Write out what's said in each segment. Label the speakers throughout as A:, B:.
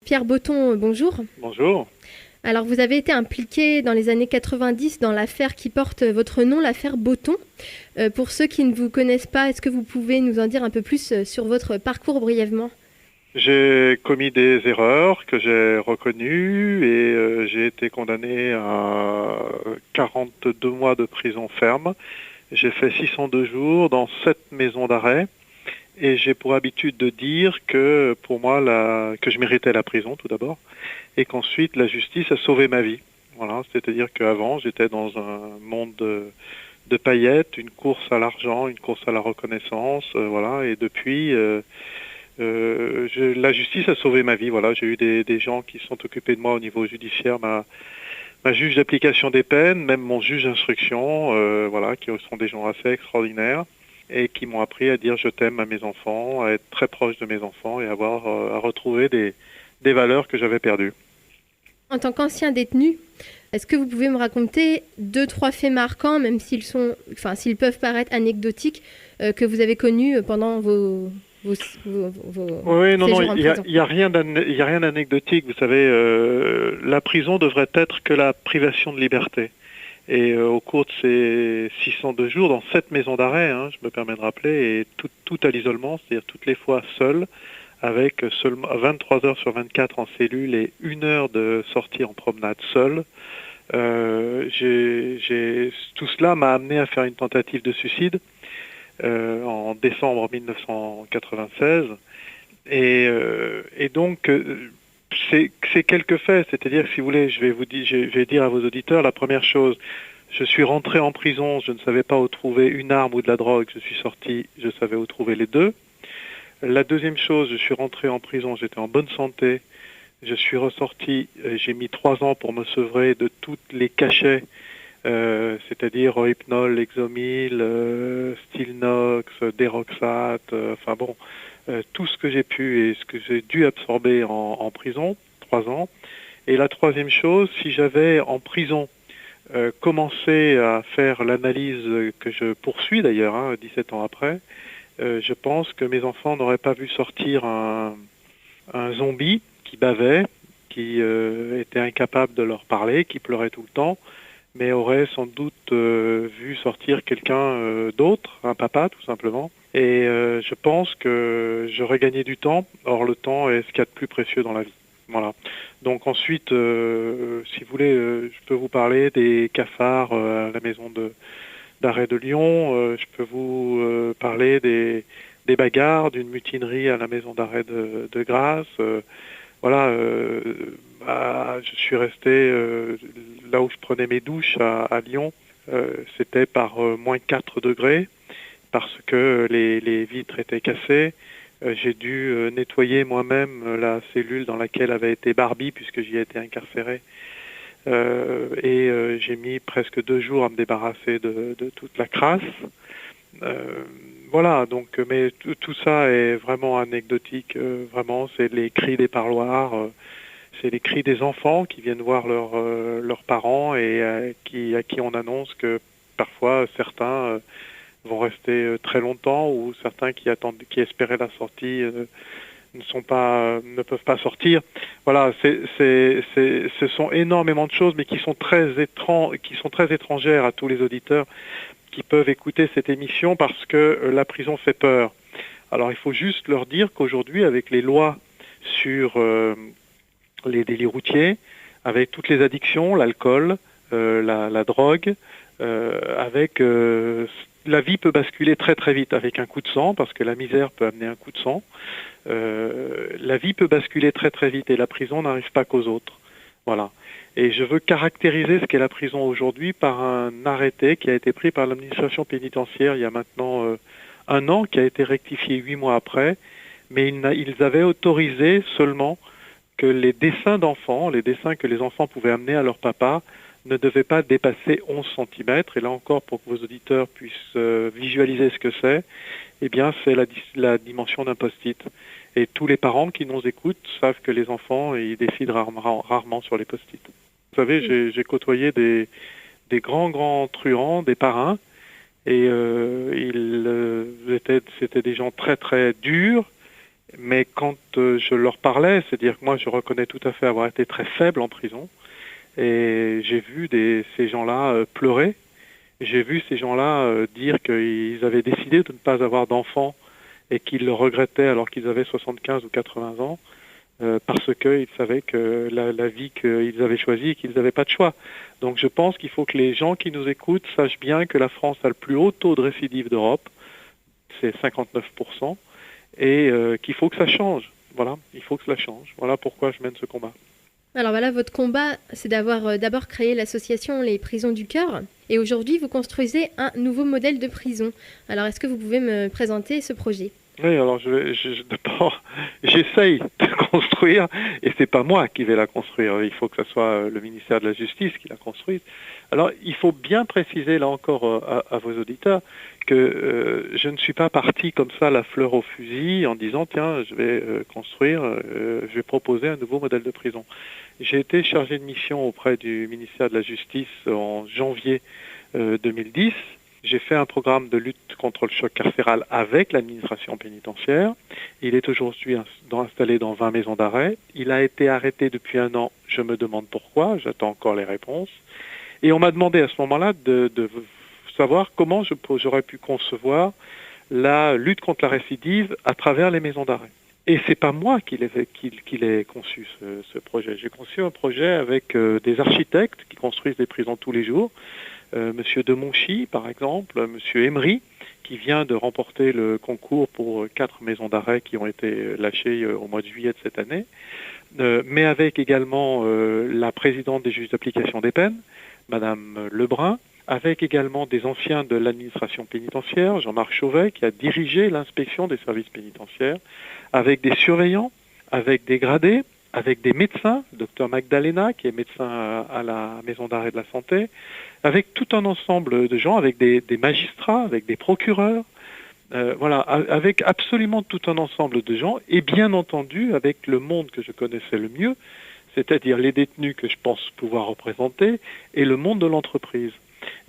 A: Pierre Botton, bonjour.
B: Bonjour.
A: Alors, vous avez été impliqué dans les années 90 dans l'affaire qui porte votre nom, l'affaire Botton. Pour ceux qui ne vous connaissent pas, est-ce que vous pouvez nous en dire un peu plus sur votre parcours brièvement?
B: J'ai commis des erreurs que j'ai reconnues et j'ai été condamné à 42 mois de prison ferme. J'ai fait 602 jours dans 7 maisons d'arrêt et j'ai pour habitude de dire que pour moi que je méritais la prison tout d'abord et qu'ensuite la justice a sauvé ma vie. Voilà, c'est-à-dire qu'avant j'étais dans un monde de paillettes, une course à l'argent, une course à la reconnaissance, voilà, et depuis la justice a sauvé ma vie. Voilà, j'ai eu des gens qui se sont occupés de moi au niveau judiciaire, ma juge d'application des peines, même mon juge d'instruction, voilà, qui sont des gens assez extraordinaires et qui m'ont appris à dire je t'aime à mes enfants, à être très proche de mes enfants et à retrouver des valeurs que j'avais perdues.
A: En tant qu'ancien détenu, est-ce que vous pouvez me raconter deux, trois faits marquants, même s'ils peuvent paraître anecdotiques, que vous avez connus pendant vos
B: Oui, non,
A: séjours en prison?
B: il y a rien d'anecdotique. Vous savez, la prison devrait être que la privation de liberté. Et au cours de ces 602 jours, dans 7 maisons d'arrêt, hein, je me permets de rappeler, et tout à l'isolement, c'est-à-dire toutes les fois seul, avec seulement 23 heures sur 24 en cellule et 1 heure de sortie en promenade seul. Tout cela m'a amené à faire une tentative de suicide en décembre 1996. Et donc, c'est quelques faits, c'est-à-dire que si vous voulez, je vais dire à vos auditeurs la première chose. Je suis rentré en prison, je ne savais pas où trouver une arme ou de la drogue. Je suis sorti, je savais où trouver les deux. La deuxième chose, je suis rentré en prison, j'étais en bonne santé. Je suis ressorti, j'ai mis 3 ans pour me sevrer de tous les cachets, c'est-à-dire Rohypnol, Lexomil, Stilnox, Deroxate, enfin bon, tout ce que j'ai pu et ce que j'ai dû absorber en prison, 3 ans. Et la troisième chose, si j'avais en prison commencé à faire l'analyse que je poursuis d'ailleurs, hein, 17 ans après, je pense que mes enfants n'auraient pas vu sortir un zombie qui bavait, qui était incapable de leur parler, qui pleurait tout le temps, mais auraient sans doute vu sortir quelqu'un d'autre, un papa tout simplement. Et je pense que j'aurais gagné du temps. Or, le temps est ce qu'il y a de plus précieux dans la vie. Voilà. Donc ensuite, si vous voulez, je peux vous parler des cafards à la maison d'arrêt de Lyon. Je peux vous parler des bagarres, d'une mutinerie à la maison d'arrêt de Grasse. Voilà, je suis resté là où je prenais mes douches à Lyon. C'était par -4 degrés parce que les vitres étaient cassées. J'ai dû nettoyer moi-même la cellule dans laquelle avait été Barbie puisque j'y ai été incarcéré. J'ai mis presque 2 jours à me débarrasser de toute la crasse. Voilà, donc, mais tout ça est vraiment anecdotique. Vraiment, c'est les cris des parloirs, c'est les cris des enfants qui viennent voir leurs parents et à qui on annonce que parfois certains vont rester très longtemps ou certains qui espéraient la sortie ne peuvent pas sortir. Voilà, ce sont énormément de choses, mais qui sont qui sont très étrangères à tous les auditeurs qui peuvent écouter cette émission parce que la prison fait peur. Alors il faut juste leur dire qu'aujourd'hui, avec les lois sur les délits routiers, avec toutes les addictions, l'alcool, la drogue, la vie peut basculer très très vite avec un coup de sang, parce que la misère peut amener un coup de sang. La vie peut basculer très très vite et la prison n'arrive pas qu'aux autres. Voilà. Et je veux caractériser ce qu'est la prison aujourd'hui par un arrêté qui a été pris par l'administration pénitentiaire il y a maintenant 1 an, qui a été rectifié 8 mois après, mais ils avaient autorisé seulement que les dessins d'enfants, les dessins que les enfants pouvaient amener à leur papa, ne devaient pas dépasser 11 centimètres. Et là encore, pour que vos auditeurs puissent visualiser ce que c'est, eh bien, c'est la dimension d'un post-it. Et tous les parents qui nous écoutent savent que les enfants, ils décident rarement sur les post-it. Vous savez, j'ai côtoyé des grands truands, des parrains, et c'était des gens très très durs, Mais quand je leur parlais, c'est-à-dire que moi je reconnais tout à fait avoir été très faible en prison, et j'ai vu ces gens-là pleurer, j'ai vu ces gens-là dire qu'ils avaient décidé de ne pas avoir d'enfants et qu'ils le regrettaient alors qu'ils avaient 75 ou 80 ans, parce qu'ils savaient que la vie qu'ils avaient choisie et qu'ils n'avaient pas de choix. Donc je pense qu'il faut que les gens qui nous écoutent sachent bien que la France a le plus haut taux de récidive d'Europe, c'est 59%, et qu'il faut que ça change. Voilà, il faut que cela change. Voilà pourquoi je mène ce combat.
A: Alors voilà, votre combat, c'est d'avoir d'abord créé l'association Les Prisons du Cœur. Et aujourd'hui, vous construisez un nouveau modèle de prison. Alors, est-ce que vous pouvez me présenter ce projet ?
B: Oui, alors d'abord, j'essaye de construire, et c'est pas moi qui vais la construire. Il faut que ce soit le ministère de la Justice qui la construise. Alors, il faut bien préciser, là encore, à vos auditeurs, que je ne suis pas parti comme ça, la fleur au fusil, en disant, tiens, je vais je vais proposer un nouveau modèle de prison. J'ai été chargé de mission auprès du ministère de la Justice en janvier 2010. J'ai fait un programme de lutte contre le choc carcéral avec l'administration pénitentiaire. Il est aujourd'hui installé dans 20 maisons d'arrêt. Il a été arrêté depuis 1 an. Je me demande pourquoi. J'attends encore les réponses. Et on m'a demandé à ce moment-là de savoir comment j'aurais pu concevoir la lutte contre la récidive à travers les maisons d'arrêt. Et c'est pas moi qui l'ai conçu, ce projet. J'ai conçu un projet avec des architectes qui construisent des prisons tous les jours. Monsieur Demonchy, par exemple, Monsieur Emery, qui vient de remporter le concours pour 4 maisons d'arrêt qui ont été lâchées au mois de juillet de cette année, mais avec également la présidente des juges d'application des peines, Madame Lebrun, avec également des anciens de l'administration pénitentiaire, Jean-Marc Chauvet, qui a dirigé l'inspection des services pénitentiaires, avec des surveillants, avec des gradés, avec des médecins, docteur Magdalena, qui est médecin à la maison d'arrêt de la santé, avec tout un ensemble de gens, avec des magistrats, avec des procureurs, voilà, avec absolument tout un ensemble de gens, et bien entendu avec le monde que je connaissais le mieux, c'est-à-dire les détenus que je pense pouvoir représenter, et le monde de l'entreprise.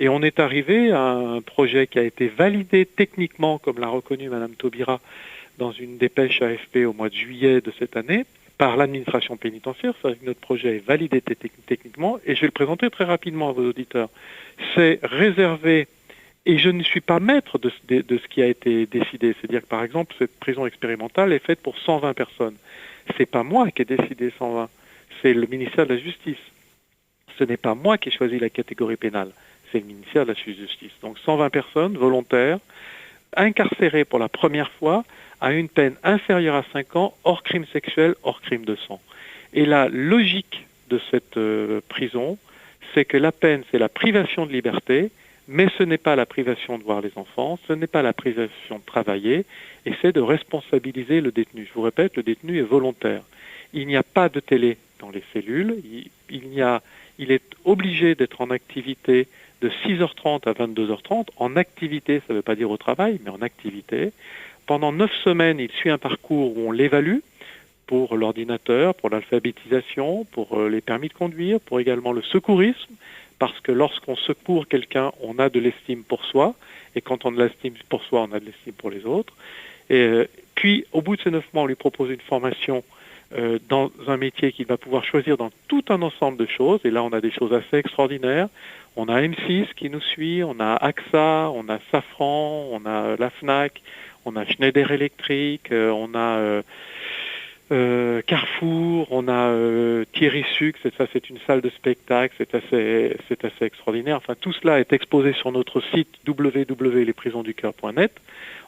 B: Et on est arrivé à un projet qui a été validé techniquement, comme l'a reconnu Madame Taubira dans une dépêche AFP au mois de juillet de cette année, par l'administration pénitentiaire. C'est-à-dire que notre projet est validé techniquement, et je vais le présenter très rapidement à vos auditeurs. C'est réservé, et je ne suis pas maître de ce qui a été décidé. C'est-à-dire que, par exemple, cette prison expérimentale est faite pour 120 personnes. C'est pas moi qui ai décidé 120, c'est le ministère de la Justice. Ce n'est pas moi qui ai choisi la catégorie pénale, c'est le ministère de la Justice. Donc 120 personnes volontaires, incarcérées pour la première fois, à une peine inférieure à 5 ans, hors crime sexuel, hors crime de sang. Et la logique de cette prison, c'est que la peine, c'est la privation de liberté, mais ce n'est pas la privation de voir les enfants, ce n'est pas la privation de travailler, et c'est de responsabiliser le détenu. Je vous répète, le détenu est volontaire. Il n'y a pas de télé dans les cellules, il est obligé d'être en activité de 6h30 à 22h30. En activité, ça ne veut pas dire au travail, mais en activité. Pendant 9 semaines, il suit un parcours où on l'évalue pour l'ordinateur, pour l'alphabétisation, pour les permis de conduire, pour également le secourisme, parce que lorsqu'on secourt quelqu'un, on a de l'estime pour soi, et quand on a de l'estime pour soi, on a de l'estime pour les autres. Puis, au bout de ces 9 mois, on lui propose une formation dans un métier qu'il va pouvoir choisir dans tout un ensemble de choses, et là on a des choses assez extraordinaires. On a M6 qui nous suit, on a AXA, on a Safran, on a la FNAC, on a Schneider Electric, on a Carrefour, on a Thierry Suc, c'est une salle de spectacle, c'est assez extraordinaire. Enfin, tout cela est exposé sur notre site www.lesprisonsducoeur.net.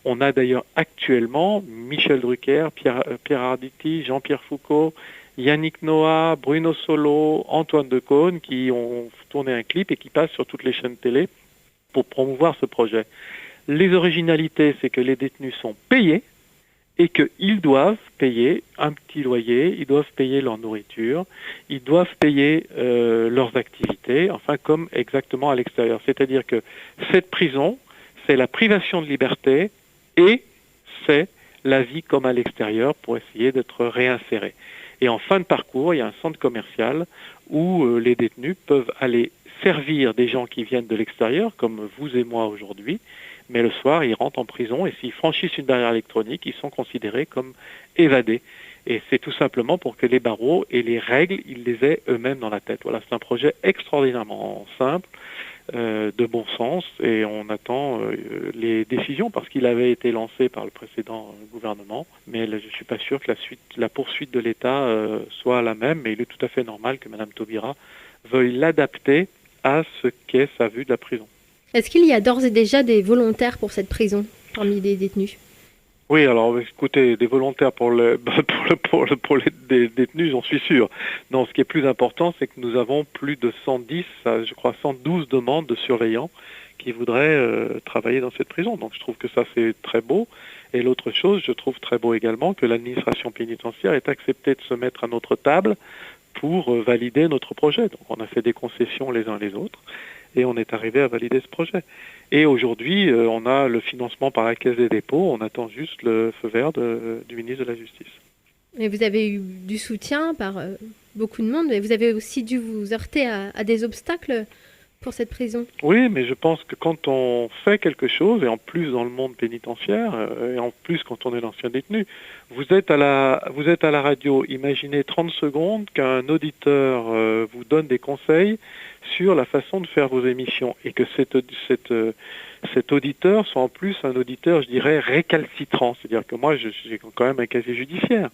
B: On a d'ailleurs actuellement Michel Drucker, Pierre Arditi, Jean-Pierre Foucault, Yannick Noah, Bruno Solo, Antoine Decaune qui ont tourné un clip et qui passent sur toutes les chaînes télé pour promouvoir ce projet. Les originalités, c'est que les détenus sont payés et qu'ils doivent payer un petit loyer, ils doivent payer leur nourriture, ils doivent payer leurs activités, enfin comme exactement à l'extérieur. C'est-à-dire que cette prison, c'est la privation de liberté et c'est la vie comme à l'extérieur pour essayer d'être réinsérés. Et en fin de parcours, il y a un centre commercial où les détenus peuvent aller servir des gens qui viennent de l'extérieur, comme vous et moi aujourd'hui, mais le soir, ils rentrent en prison et s'ils franchissent une barrière électronique, ils sont considérés comme évadés. Et c'est tout simplement pour que les barreaux et les règles, ils les aient eux-mêmes dans la tête. Voilà, c'est un projet extraordinairement simple, de bon sens, et on attend les décisions parce qu'il avait été lancé par le précédent gouvernement, mais je ne suis pas sûr que la poursuite de l'État soit la même, mais il est tout à fait normal que Mme Taubira veuille l'adapter à ce qu'est sa vue de la prison.
A: Est-ce qu'il y a d'ores et déjà des volontaires pour cette prison parmi les détenus?
B: Oui, alors écoutez, des volontaires pour les détenus, j'en suis sûr. Non, ce qui est plus important, c'est que nous avons plus de 110, je crois 112 demandes de surveillants qui voudraient travailler dans cette prison. Donc je trouve que ça c'est très beau. Et l'autre chose, je trouve très beau également que l'administration pénitentiaire ait accepté de se mettre à notre table pour valider notre projet. Donc on a fait des concessions les uns les autres et on est arrivé à valider ce projet. Et aujourd'hui, on a le financement par la Caisse des dépôts, on attend juste le feu vert du ministre de la Justice.
A: Et vous avez eu du soutien par beaucoup de monde, mais vous avez aussi dû vous heurter à des obstacles pour cette prison.
B: Oui, mais je pense que quand on fait quelque chose, et en plus dans le monde pénitentiaire, et en plus quand on est l'ancien détenu, vous êtes à la radio, imaginez 30 secondes qu'un auditeur vous donne des conseils sur la façon de faire vos émissions, et que cet auditeur soit en plus un auditeur, je dirais, récalcitrant. C'est-à-dire que moi, j'ai quand même un casier judiciaire.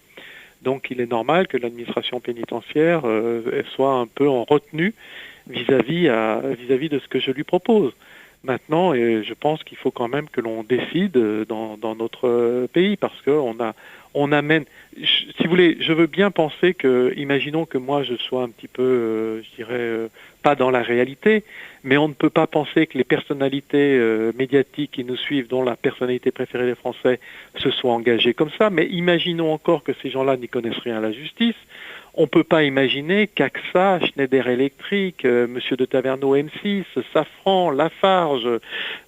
B: Donc il est normal que l'administration pénitentiaire soit un peu en retenue vis-à-vis de ce que je lui propose. Maintenant, je pense qu'il faut quand même que l'on décide dans notre pays, parce qu'on amène... Si vous voulez, je veux bien penser que, imaginons que moi je sois un petit peu, je dirais, pas dans la réalité, mais on ne peut pas penser que les personnalités médiatiques qui nous suivent, dont la personnalité préférée des Français, se soient engagées comme ça. Mais imaginons encore que ces gens-là n'y connaissent rien à la justice. On ne peut pas imaginer qu'AXA, Schneider Electric, Monsieur de Taverneau M6, Safran, Lafarge,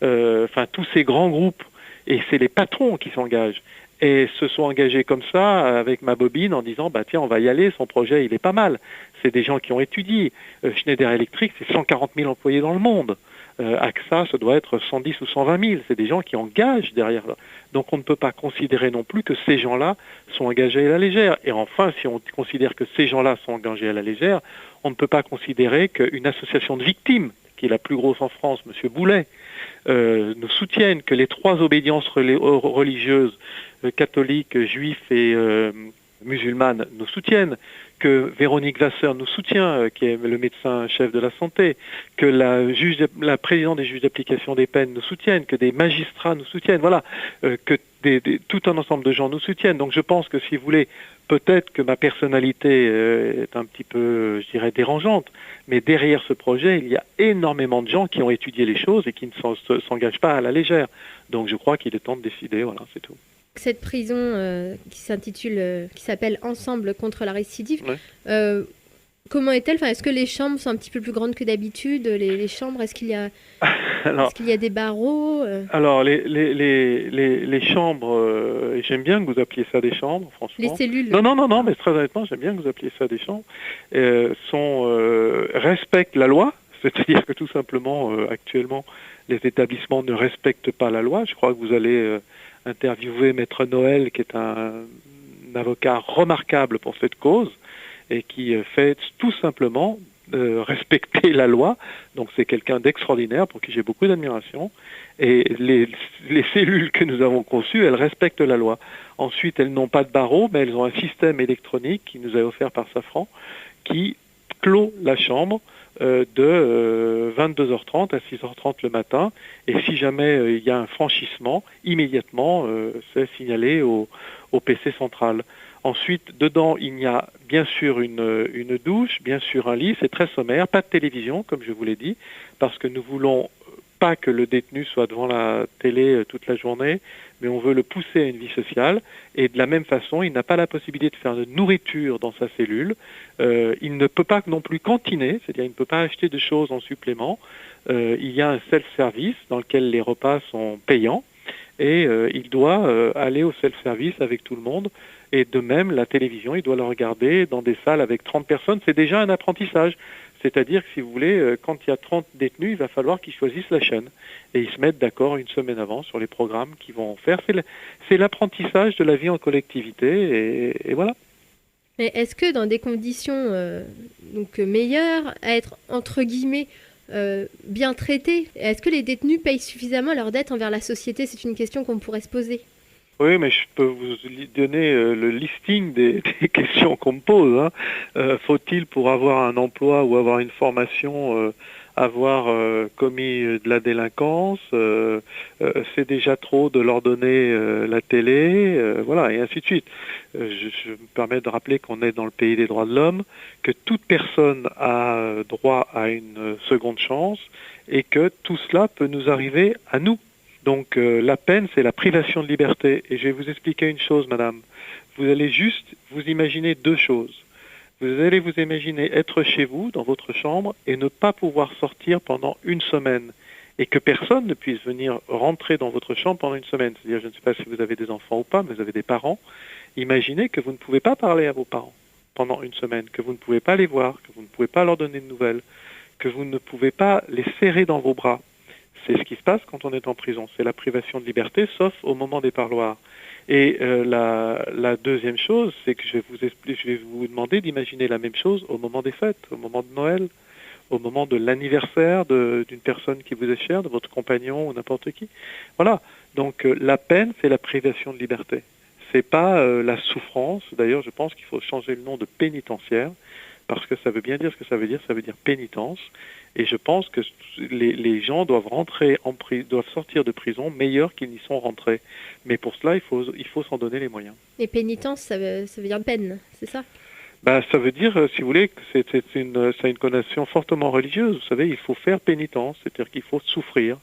B: enfin tous ces grands groupes, et c'est les patrons qui s'engagent, et se sont engagés comme ça avec ma bobine en disant bah tiens on va y aller, son projet il est pas mal. C'est des gens qui ont étudié. Schneider Electric c'est 140 000 employés dans le monde. AXA ça doit être 110 ou 120 000. C'est des gens qui engagent derrière là. Donc on ne peut pas considérer non plus que ces gens-là sont engagés à la légère. Et enfin si on considère que ces gens-là sont engagés à la légère, on ne peut pas considérer qu'une association de victimes, qui est la plus grosse en France, M. Boulet, nous soutiennent, que les trois obédiences religieuses, catholiques, juifs et musulmanes, nous soutiennent, que Véronique Vasseur nous soutient, qui est le médecin chef de la santé, que la présidente des juges d'application des peines nous soutiennent, que des magistrats nous soutiennent, voilà, que tout un ensemble de gens nous soutiennent. Donc je pense que si vous voulez, peut-être que ma personnalité est un petit peu, je dirais, dérangeante, mais derrière ce projet, il y a énormément de gens qui ont étudié les choses et qui ne s'engagent pas à la légère. Donc je crois qu'il est temps de décider, voilà, c'est tout.
A: Cette prison qui s'appelle Ensemble contre la récidive, ouais. Comment est-elle? Enfin, est-ce que les chambres sont un petit peu plus grandes que d'habitude? Les chambres, est-ce qu'il y a des barreaux
B: Alors, les chambres, j'aime bien que vous appeliez ça des chambres, franchement.
A: Les cellules.
B: Non, mais très honnêtement, j'aime bien que vous appeliez ça des chambres. Respectent la loi, c'est-à-dire que tout simplement, actuellement, les établissements ne respectent pas la loi. Je crois que vous allez interviewer Maître Noël, qui est un avocat remarquable pour cette cause, et qui fait tout simplement respecter la loi. Donc c'est quelqu'un d'extraordinaire pour qui j'ai beaucoup d'admiration. Et les cellules que nous avons conçues, elles respectent la loi. Ensuite, elles n'ont pas de barreaux, mais elles ont un système électronique qui nous est offert par Safran, qui clôt la chambre de 22h30 à 6h30 le matin. Et si jamais il y a un franchissement, immédiatement, c'est signalé au PC central. Ensuite, dedans, il y a bien sûr une douche, bien sûr un lit, c'est très sommaire, pas de télévision, comme je vous l'ai dit, parce que nous voulons pas que le détenu soit devant la télé toute la journée, mais on veut le pousser à une vie sociale, et de la même façon, il n'a pas la possibilité de faire de nourriture dans sa cellule, il ne peut pas non plus cantiner, c'est-à-dire il ne peut pas acheter de choses en supplément, il y a un self-service dans lequel les repas sont payants, et il doit aller au self-service avec tout le monde. Et de même, la télévision, il doit la regarder dans des salles avec 30 personnes. C'est déjà un apprentissage. C'est-à-dire que, si vous voulez, quand il y a 30 détenus, il va falloir qu'ils choisissent la chaîne. Et ils se mettent d'accord une semaine avant sur les programmes qu'ils vont faire. C'est l'apprentissage de la vie en collectivité, et voilà.
A: Mais est-ce que dans des conditions meilleures, à être entre guillemets bien traités, est-ce que les détenus payent suffisamment leurs dettes envers la société? C'est une question qu'on pourrait se poser.
B: Oui, mais je peux vous donner le listing des questions qu'on me pose. Faut-il, pour avoir un emploi ou avoir une formation, avoir commis de la délinquance? C'est déjà trop de leur donner la télé, voilà, et ainsi de suite. Je me permets de rappeler qu'on est dans le pays des droits de l'homme, que toute personne a droit à une seconde chance, et que tout cela peut nous arriver à nous. Donc la peine, c'est la privation de liberté. Et je vais vous expliquer une chose, madame. Vous allez juste vous imaginer deux choses. Vous allez vous imaginer être chez vous, dans votre chambre, et ne pas pouvoir sortir pendant une semaine. Et que personne ne puisse venir rentrer dans votre chambre pendant une semaine. C'est-à-dire, je ne sais pas si vous avez des enfants ou pas, mais vous avez des parents. Imaginez que vous ne pouvez pas parler à vos parents pendant une semaine, que vous ne pouvez pas les voir, que vous ne pouvez pas leur donner de nouvelles, que vous ne pouvez pas les serrer dans vos bras. C'est ce qui se passe quand on est en prison. C'est la privation de liberté, sauf au moment des parloirs. Et la deuxième chose, c'est que je vais vous demander d'imaginer la même chose au moment des fêtes, au moment de Noël, au moment de l'anniversaire d'une personne qui vous est chère, de votre compagnon ou n'importe qui. Voilà. Donc la peine, c'est la privation de liberté. C'est pas la souffrance. D'ailleurs, je pense qu'il faut changer le nom de pénitentiaire, parce que ça veut bien dire ce que ça veut dire pénitence. Et je pense que les gens doivent doivent sortir de prison meilleurs qu'ils n'y sont rentrés. Mais pour cela, il faut s'en donner les moyens.
A: Et pénitence, ça veut dire peine, c'est ça?
B: Ça veut dire, si vous voulez, que ça a une connotation fortement religieuse. Vous savez, il faut faire pénitence, c'est-à-dire qu'il faut souffrir.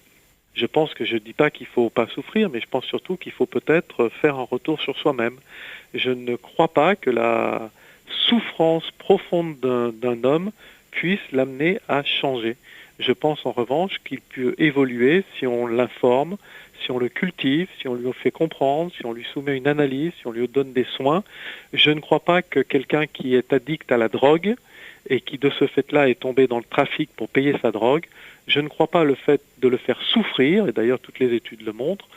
B: Je pense que je ne dis pas qu'il ne faut pas souffrir, mais je pense surtout qu'il faut peut-être faire un retour sur soi-même. Je ne crois pas que la souffrance profonde d'un homme puisse l'amener à changer. Je pense en revanche qu'il peut évoluer si on l'informe, si on le cultive, si on lui fait comprendre, si on lui soumet une analyse, si on lui donne des soins. Je ne crois pas que quelqu'un qui est addict à la drogue et qui de ce fait-là est tombé dans le trafic pour payer sa drogue, je ne crois pas le fait de le faire souffrir, et d'ailleurs toutes les études le montrent,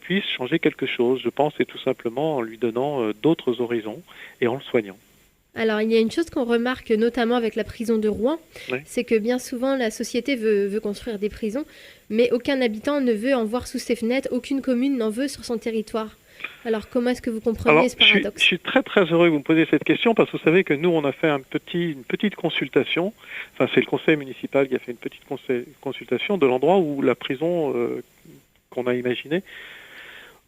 B: puisse changer quelque chose. Je pense que c'est tout simplement en lui donnant d'autres horizons et en le soignant.
A: Alors, il y a une chose qu'on remarque notamment avec la prison de Rouen,
B: Oui.
A: c'est que bien souvent la société veut construire des prisons, mais aucun habitant ne veut en voir sous ses fenêtres, aucune commune n'en veut sur son territoire. Alors, comment est-ce que vous comprenez ce paradoxe?
B: Je suis très très heureux que vous me posiez cette question, parce que vous savez que nous, on a fait une petite consultation, enfin c'est le conseil municipal qui a fait une petite consultation de l'endroit où la prison qu'on a imaginée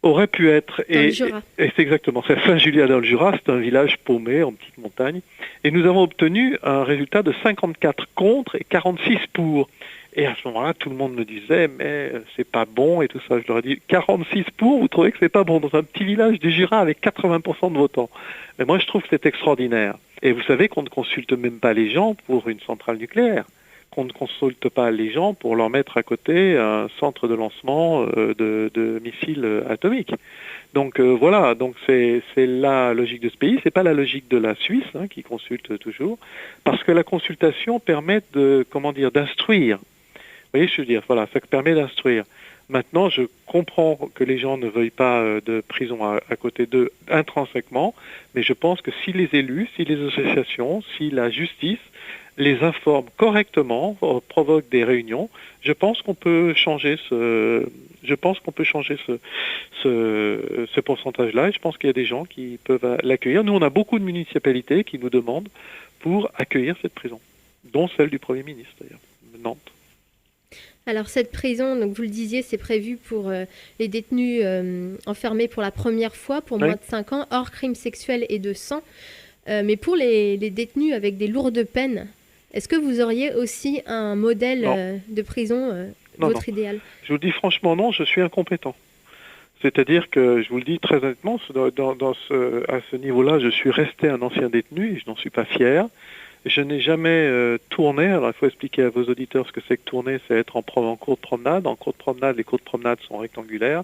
B: aurait pu être.
A: Dans le Jura.
B: Et c'est exactement, c'est Saint-Julien dans le Jura, c'est un village paumé en petite montagne. Et nous avons obtenu un résultat de 54 contre et 46 pour. Et à ce moment-là, tout le monde me disait, mais c'est pas bon et tout ça. Je leur ai dit, 46 pour, vous trouvez que c'est pas bon dans un petit village du Jura avec 80% de votants? Mais moi, je trouve que c'est extraordinaire. Et vous savez qu'on ne consulte même pas les gens pour une centrale nucléaire, qu'on ne consulte pas les gens pour leur mettre à côté un centre de lancement de missiles atomiques. Donc voilà, donc c'est la logique de ce pays, c'est pas la logique de la Suisse qui consulte toujours, parce que la consultation permet d'instruire. Vous voyez ce que je veux dire? Voilà, ça permet d'instruire. Maintenant, je comprends que les gens ne veuillent pas de prison à côté d'eux intrinsèquement, mais je pense que si les élus, si les associations, si la justice les informent correctement, provoquent des réunions, je pense qu'on peut changer ce pourcentage-là, et je pense qu'il y a des gens qui peuvent l'accueillir. Nous, on a beaucoup de municipalités qui nous demandent pour accueillir cette prison, dont celle du Premier ministre, d'ailleurs, Nantes.
A: Alors cette prison, donc vous le disiez, c'est prévu pour les détenus enfermés pour la première fois, pour moins de 5 ans, hors crimes sexuels et de sang. Mais pour les détenus avec des lourdes peines, est-ce que vous auriez aussi un modèle de prison, votre idéal?
B: Je vous le dis franchement, non, je suis incompétent. C'est-à-dire que, je vous le dis très honnêtement, à ce niveau-là, je suis resté un ancien détenu et je n'en suis pas fier. Je n'ai jamais tourné. Alors il faut expliquer à vos auditeurs ce que c'est que tourner, c'est être en cours de promenade. En cours de promenade, les cours de promenade sont rectangulaires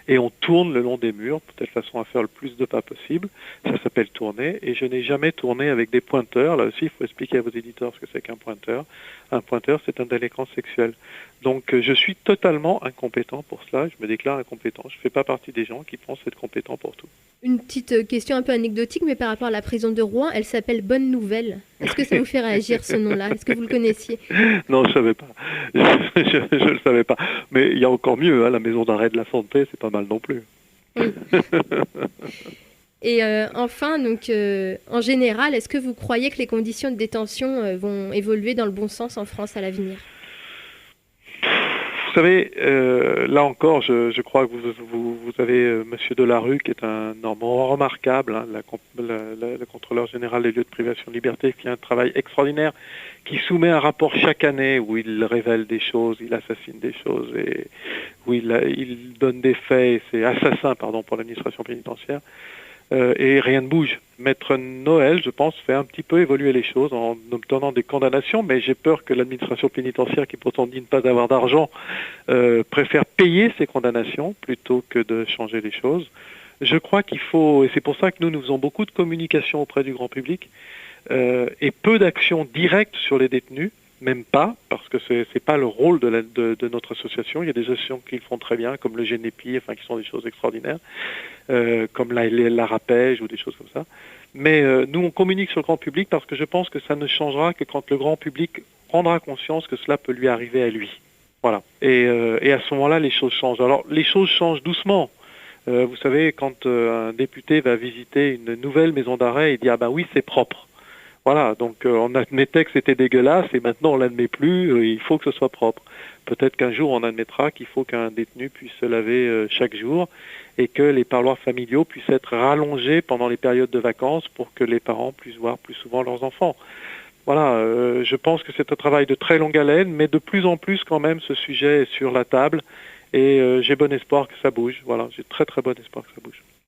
B: et on tourne le long des murs, de telle façon à faire le plus de pas possible. Ça s'appelle tourner. Et je n'ai jamais tourné avec des pointeurs. Là aussi, il faut expliquer à vos éditeurs ce que c'est qu'un pointeur. Un pointeur, c'est un délinquant sexuel. Donc je suis totalement incompétent pour cela. Je me déclare incompétent. Je ne fais pas partie des gens qui pensent être compétents pour tout.
A: Une petite question un peu anecdotique, mais par rapport à la prison de Rouen, elle s'appelle Bonne Nouvelle. Est-ce que ça vous fait réagir ce nom-là? Est-ce que vous le connaissiez?
B: Non, je ne savais pas. Je le savais pas. Mais il y a encore mieux, hein, la maison d'arrêt de la santé, c'est pas mal non plus.
A: Oui. Et enfin, donc, en général, est-ce que vous croyez que les conditions de détention vont évoluer dans le bon sens en France à l'avenir?
B: Vous savez, là encore, je crois que vous avez Monsieur Delarue, qui est un homme remarquable, hein, le contrôleur général des lieux de privation de liberté, qui fait un travail extraordinaire, qui soumet un rapport chaque année où il révèle des choses, il assassine des choses, et où il donne des faits, c'est assassin, pardon, pour l'administration pénitentiaire. Et rien ne bouge. Maître Noël, je pense, fait un petit peu évoluer les choses en obtenant des condamnations, mais j'ai peur que l'administration pénitentiaire, qui pourtant dit ne pas avoir d'argent, préfère payer ces condamnations plutôt que de changer les choses. Je crois qu'il faut, et c'est pour ça que nous faisons beaucoup de communication auprès du grand public, et peu d'actions directes sur les détenus, même pas, parce que c'est pas le rôle de notre association. Il y a des associations qui le font très bien, comme le Génépi, enfin qui sont des choses extraordinaires, comme la Rapège ou des choses comme ça. Mais nous, on communique sur le grand public parce que je pense que ça ne changera que quand le grand public prendra conscience que cela peut lui arriver à lui. Voilà. Et à ce moment-là, les choses changent. Alors, les choses changent doucement. Vous savez, quand un député va visiter une nouvelle maison d'arrêt, il dit « Ah ben oui, c'est propre ». Voilà, donc on admettait que c'était dégueulasse et maintenant on l'admet plus, il faut que ce soit propre. Peut-être qu'un jour on admettra qu'il faut qu'un détenu puisse se laver chaque jour et que les parloirs familiaux puissent être rallongés pendant les périodes de vacances pour que les parents puissent voir plus souvent leurs enfants. Voilà, je pense que c'est un travail de très longue haleine, mais de plus en plus quand même ce sujet est sur la table et j'ai bon espoir que ça bouge. Voilà, j'ai très très bon espoir que ça bouge.